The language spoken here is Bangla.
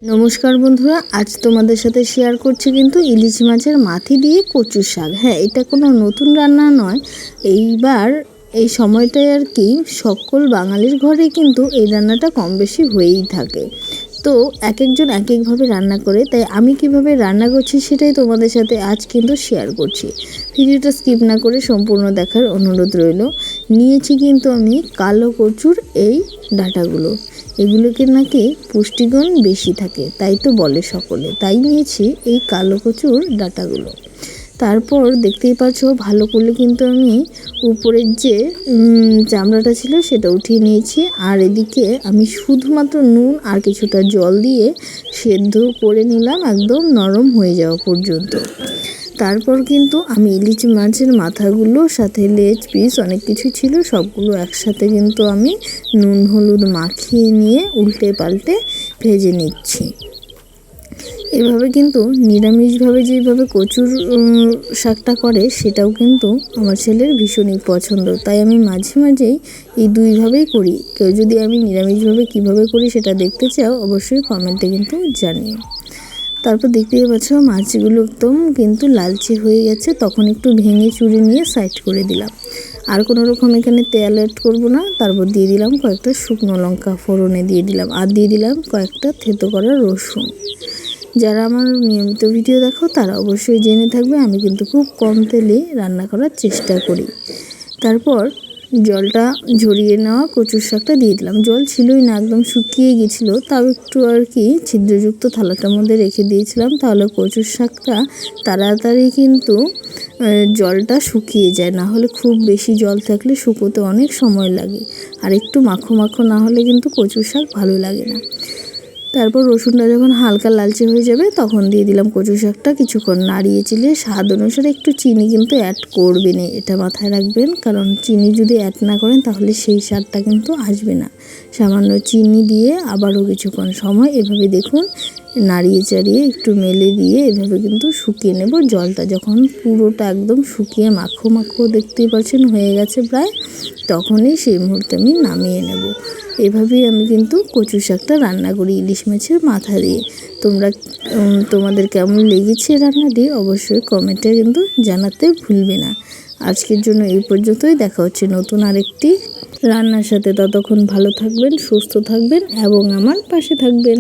নমস্কার বন্ধুরা, আজ তোমাদের সাথে শেয়ার করছি কিন্তু ইলিশ মাছের মাথি দিয়ে কচুর শাক। হ্যাঁ, এটা কোনো নতুন রান্না নয়। এইবার এই সময়টায় আর কি সকল বাঙালির ঘরে কিন্তু এই রান্নাটা কম বেশি হয়েই থাকে। তো এক একজন এক একভাবে রান্না করে, তাই আমি কিভাবে রান্না করছি সেটাই তোমাদের সাথে আজ কিন্তু শেয়ার করছি। ভিডিওটা স্কিপ না করে সম্পূর্ণ দেখার অনুরোধ রইল। নিয়েছি কিন্তু আমি কালো কচুর এই ডাঁটাগুলো। এগুলোকে নাকি পুষ্টিগুণ বেশি থাকে, তাই তো বলে সকলে, তাই নিয়েছি এই কালো কচুর ডাঁটাগুলো। তারপর দেখতেই পাচ্ছ ভালো করে কিন্তু আমি উপরের যে চামড়াটা ছিল সেটা উঠিয়ে নিয়েছি। আর এদিকে আমি শুধুমাত্র নুন আর কিছুটা জল দিয়ে সেদ্ধ করে নিলাম একদম নরম হয়ে যাওয়া পর্যন্ত। তারপর কিন্তু আমি ইলিশ মাছের মাথাগুলো সাথে লেজ পিস অনেক কিছু ছিল, সবগুলো একসাথে কিন্তু আমি নুন হলুদ মাখিয়ে নিয়ে উল্টে পাল্টে ভেজে নিচ্ছি। এভাবে কিন্তু নিরামিষভাবে যেভাবে কচুর শাকটা করে সেটাও কিন্তু আমার ছেলের ভীষণই পছন্দ, তাই আমি মাঝে মাঝেই এই দুইভাবেই করি। কেউ যদি আমি নিরামিষভাবে কিভাবে করি সেটা দেখতে চাও অবশ্যই কমেন্টে কিন্তু জানিও। তারপর দেখতেই পাচ্ছ মাছগুলো একদম কিন্তু লালচে হয়ে গেছে, তখন একটু ভেঙে চুড়ে নিয়ে সাইড করে দিলাম। আর কোনো রকম এখানে তেল অ্যাড করবো না। তারপর দিয়ে দিলাম কয়েকটা শুকনো লঙ্কা ফোড়নে দিয়ে দিলাম, আর দিয়ে দিলাম কয়েকটা থেতো করা রসুন। যারা আমার নিয়মিত ভিডিও দেখো তারা অবশ্যই জেনে থাকবে আমি কিন্তু খুব কম তেলে রান্না করার চেষ্টা করি। তারপর জলটা ঝরিয়ে নেওয়া কচুর শাকটা দিয়ে দিলাম। জল ছিলই না, একদম শুকিয়ে গেছিলো, তাও একটু আর কি ছিদ্রযুক্ত থালাটার মধ্যে রেখে দিয়েছিলাম, তাহলে কচুর শাকটা তাড়াতাড়ি কিন্তু জলটা শুকিয়ে যায়। না হলে খুব বেশি জল থাকলে শুকোতে অনেক সময় লাগে, আর একটু মাখো মাখো না হলে কিন্তু কচুর শাক ভালো লাগে না। তারপর রসুনটা যখন হালকা লালচে হয়ে যাবে তখন দিয়ে দিলাম কচু শাকটা, কিছুক্ষণ নাড়িয়ে চিলিয়ে স্বাদ অনুসারে একটু চিনি কিন্তু অ্যাড করবেন, এটা মাথায় রাখবেন, কারণ চিনি যদি অ্যাড না করেন তাহলে সেই স্বাদটা কিন্তু আসবে না। সামান্য চিনি দিয়ে আবারও কিছুক্ষণ সময় এভাবে দেখুন নাড়িয়ে চাড়িয়ে একটু মেলে দিয়ে এভাবে কিন্তু শুকিয়ে নেব। জলটা যখন পুরোটা একদম শুকিয়ে মাখো মাখো দেখতেই পাচ্ছেন হয়ে গেছে প্রায়, তখনই সেই মুহূর্তে আমি নামিয়ে নেব। এভাবেই আমি কিন্তু কচু শাকটা রান্না করি ইলিশ মাছের মাথা দিয়ে। তোমাদের কেমন লেগেছে রান্নাটি অবশ্যই কমেন্টে কিন্তু জানাতে ভুলবে না। আজকের জন্য এই পর্যন্তই, দেখা হচ্ছে নতুন আরেকটি রান্নার সাথে। ততক্ষণ ভালো থাকবেন, সুস্থ থাকবেন এবং আমার পাশে থাকবেন।